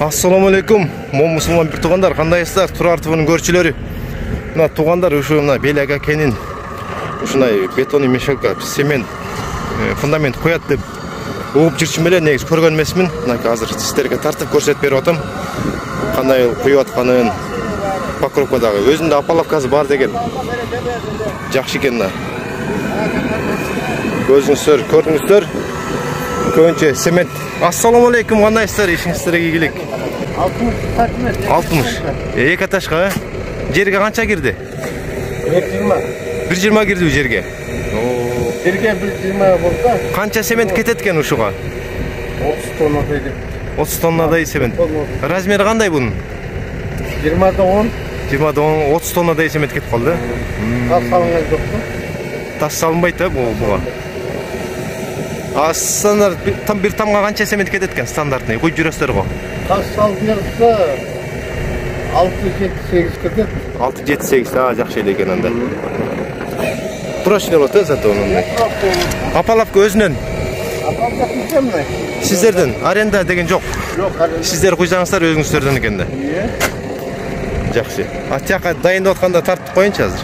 Assalamu alaikum, musulmon bir туғандар, қандайсыздар? Тұрар ТВ-нің көршілері. Мына туғандар мына Беляк акенин ушундай бетонный мешалка, цемент, фундамент коят деп угуп жүрчүм эле, негизи көргөн эмесмин. Мына азыр сиздерге тартып көрсөтүп берип атам. Кандай куюп атканын, покровкадагы өзүндө апаловкасы бар деген. Жакшы экен да. Көзүңүздөр, көрдүңүздөр. Көбүнчө цемент. Assalamu alaikum, кандайсыздар? Ишиңиздерге ийгилик. 60. Эки этажга, жерге канча кирди? 120. 120 кирди жерге. Жерге 120 болса, канча цемент кетет экен ушуга? 30 тоннадай деп. 30 тоннадай цемент. Размери кандай бунун? 20 да 10. 20 да 10, 30 тоннадай цемент кетип калды. Тас салынган жокпу? Тас салынбайт да буга. Стандарт там бир тамга канча цемент кетет экен стандартный? Куюп жүрөсүздөр го. Тас салынса 6-7-8 кетет. 6-7-8, жакшы эле экен анда. Прочный болот зато онун. Апаловка өзүнөн. Апаловка bizden Сиздерден аренда деген жок. Жок, аренда. Сиздер куйсаңыздар өзүңүздөрдөн экен да. Жакшы. Атяка дайындап атканда тартып коюнчу азыр.